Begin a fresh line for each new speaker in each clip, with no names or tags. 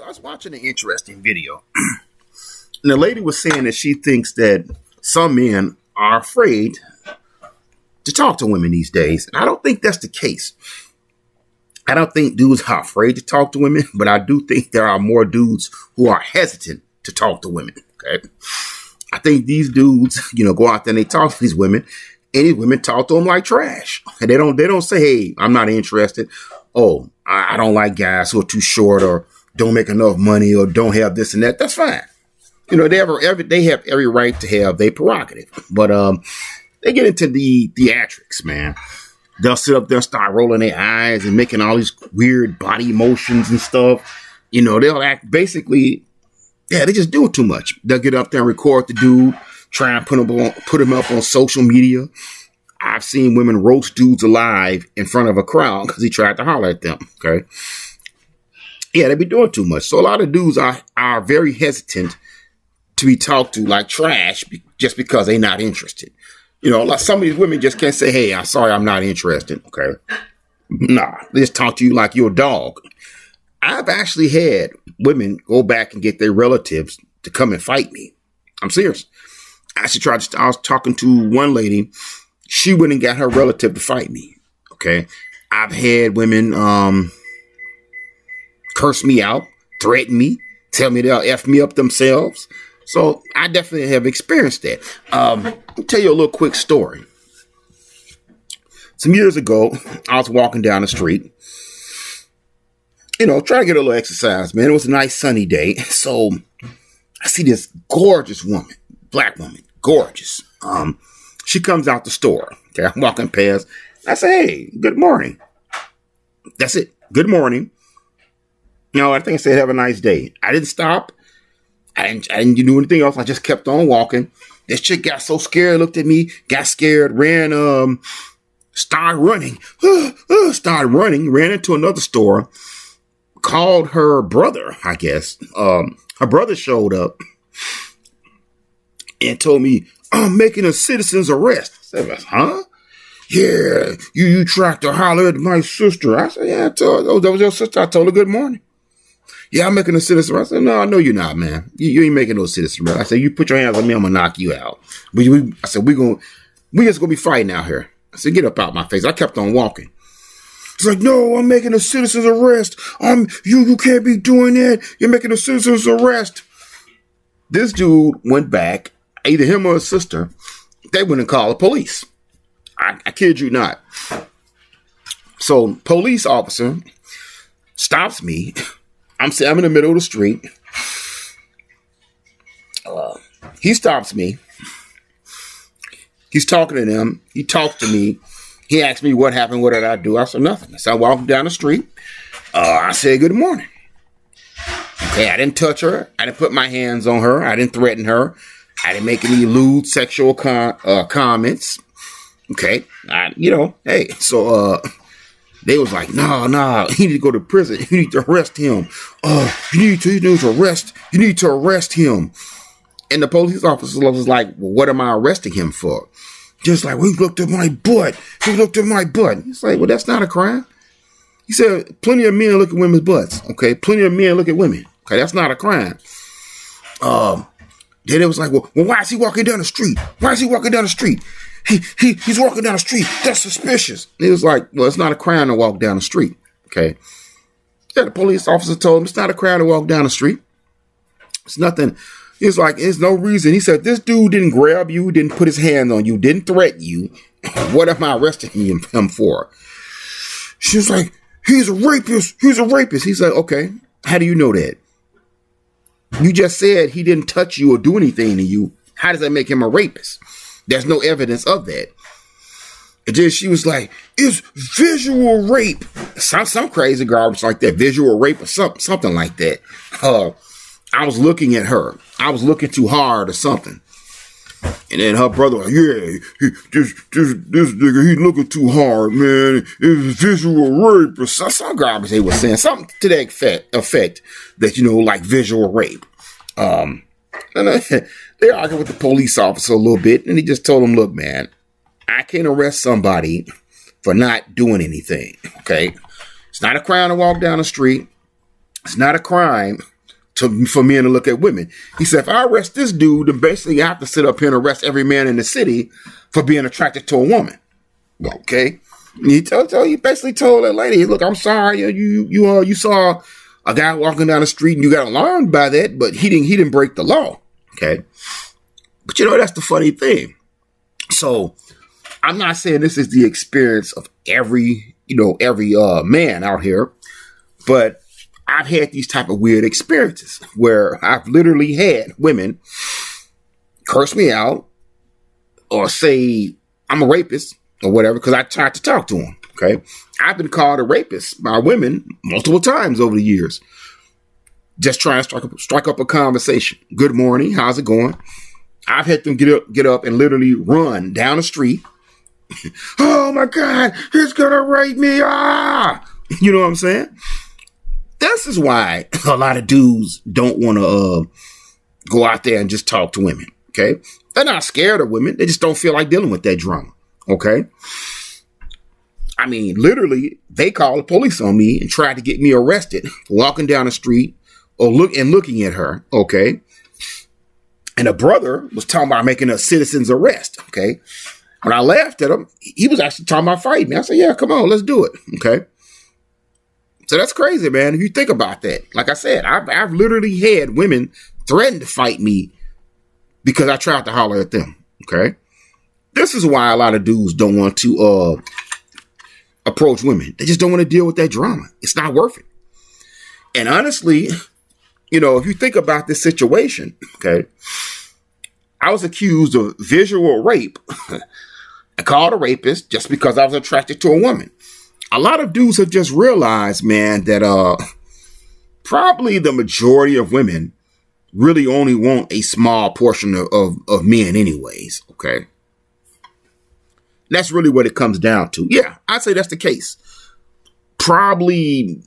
So I was watching an interesting video, and the lady was saying that she thinks that some men are afraid to talk to women these days. And I don't think that's the case. I don't think dudes are afraid to talk to women, but I do think there are more dudes who are hesitant to talk to women. Okay. I think these dudes, go out there and they talk to these women, and these women talk to them like trash. And they don't say, hey, I'm not interested. Oh, I don't like guys who are too short or don't make enough money or don't have this and that. That's fine. They have every right to have their prerogative. But they get into the theatrics, man. They'll sit up there and start rolling their eyes and making all these weird body motions and stuff. They'll act basically, they just do it too much. They'll get up there and record the dude, try and put him up on social media. I've seen women roast dudes alive in front of a crowd because he tried to holler at them. Okay. Yeah, they be doing too much. So a lot of dudes are very hesitant to be talked to like trash just because they're not interested. Like some of these women just can't say, hey, I'm sorry, I'm not interested. Okay. Nah, they just talk to you like you're a dog. I've actually had women go back and get their relatives to come and fight me. I'm serious. I was talking to one lady. She went and got her relative to fight me. Okay. I've had women curse me out, threaten me, tell me they'll F me up themselves. So I definitely have experienced that. I'll tell you a little quick story. Some years ago, I was walking down the street, trying to get a little exercise, man. It was a nice sunny day. So I see this gorgeous woman, black woman, gorgeous. She comes out the store. Okay, I'm walking past. I say, hey, good morning. That's it. Good morning. I think I said, have a nice day. I didn't stop. I didn't do anything else. I just kept on walking. This chick got so scared, looked at me, got scared, ran, started running, ran into another store, called her brother, I guess. Her brother showed up and told me, I'm making a citizen's arrest. I said, huh? Yeah, you tried to holler at my sister. I said, yeah, that was your sister. I told her good morning. Yeah, I'm making a citizen arrest. I said, no, I know you're not, man. You ain't making no citizen arrest. I said, you put your hands on me, I'm going to knock you out. I said, we just going to be fighting out here. I said, get up out my face. I kept on walking. He's like, no, I'm making a citizen's arrest. You can't be doing that. You're making a citizen's arrest. This dude went back, either him or his sister. They went and called the police. I kid you not. So police officer stops me. I'm in the middle of the street. He stops me. He's talking to them. He talks to me. He asked me what happened. What did I do? I said nothing. So I walked down the street. I said good morning. Okay, I didn't touch her. I didn't put my hands on her. I didn't threaten her. I didn't make any lewd sexual comments. Okay, hey. So they was like, no, he need to go to prison. You need to arrest him. You need to arrest him. And the police officer was like, well, what am I arresting him for? Just like, well, he looked at my butt. He's like, well, that's not a crime. He said, plenty of men look at women's butts. Okay, plenty of men look at women. Okay, that's not a crime. Then it was like, well, why is he walking down the street? He's walking down the street. That's suspicious. And he was like, well, it's not a crime to walk down the street. Okay. Yeah, the police officer told him it's not a crime to walk down the street. It's nothing. He was like, there's no reason. He said, this dude didn't grab you, didn't put his hand on you, didn't threaten you. What am I arresting him for? She was like, he's a rapist. He's like, okay, how do you know that? You just said he didn't touch you or do anything to you. How does that make him a rapist? There's no evidence of that. And then she was like, it's visual rape. Some crazy garbage like that. Visual rape or something like that. I was looking at her. I was looking too hard or something. And then her brother was like, yeah, this nigga, he looking too hard, man. It's visual rape or some garbage they were saying. Something to that effect that, like visual rape. And they argued with the police officer a little bit, and he just told him, look, man, I can't arrest somebody for not doing anything, okay? It's not a crime to walk down the street. It's not a crime for men to look at women. He said, if I arrest this dude, then basically I have to sit up here and arrest every man in the city for being attracted to a woman. Okay. He basically told that lady, look, I'm sorry. You saw a guy walking down the street and you got alarmed by that, but he didn't break the law. Okay. But that's the funny thing. So I'm not saying this is the experience of every man out here, but I've had these type of weird experiences where I've literally had women curse me out or say I'm a rapist or whatever because I tried to talk to them. Okay. I've been called a rapist by women multiple times over the years. Just trying to strike up a conversation. Good morning. How's it going? I've had them get up and literally run down the street. Oh my God, he's gonna rape me. Ah, you know what I'm saying? This is why a lot of dudes don't want to go out there and just talk to women. Okay. They're not scared of women. They just don't feel like dealing with that drama. Okay. I mean, literally, they called the police on me and tried to get me arrested for walking down the street or looking at her. Okay. And a brother was talking about making a citizen's arrest. Okay. When I laughed at him, he was actually talking about fighting me. I said, yeah, come on, let's do it. Okay. So that's crazy, man. If you think about that, like I said, I've literally had women threaten to fight me because I tried to holler at them. Okay. This is why a lot of dudes don't want to approach women. They just don't want to deal with that drama. It's not worth it. And honestly, if you think about this situation, okay, I was accused of visual rape and called a rapist just because I was attracted to a woman. A lot of dudes have just realized, man, that probably the majority of women really only want a small portion of men anyways, okay? That's really what it comes down to. Yeah, I'd say that's the case. Probably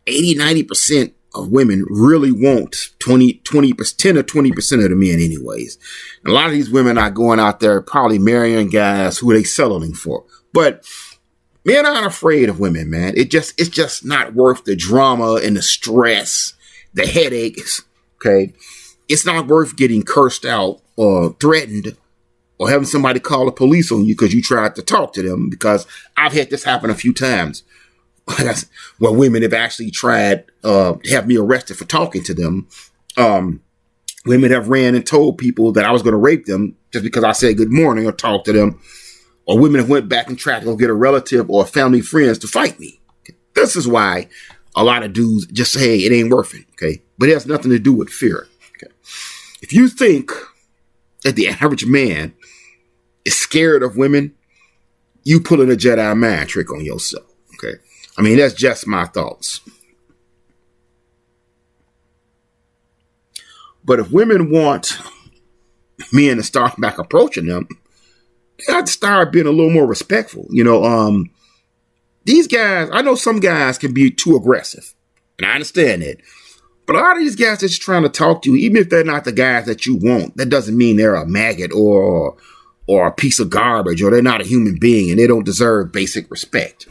80-90% of women really want 10 or 20% of the men anyways. And a lot of these women are going out there probably marrying guys who they settling for. But men aren't afraid of women, man. It's just not worth the drama and the stress, the headaches, okay? It's not worth getting cursed out or threatened or having somebody call the police on you because you tried to talk to them, because I've had this happen a few times where women have actually tried to have me arrested for talking to them. Women have ran and told people that I was going to rape them just because I said good morning or talked to them. Or women have went back and tried to go get a relative or family friends to fight me. This is why a lot of dudes just say, hey, it ain't worth it. Okay. But it has nothing to do with fear. Okay. If you think that the average man is scared of women, you pulling a Jedi mind trick on yourself. Okay. I mean, that's just my thoughts. But if women want men to start back approaching them, they got to start being a little more respectful. These guys, I know some guys can be too aggressive, and I understand that. But a lot of these guys are just trying to talk to you, even if they're not the guys that you want. That doesn't mean they're a maggot or a piece of garbage, or they're not a human being and they don't deserve basic respect.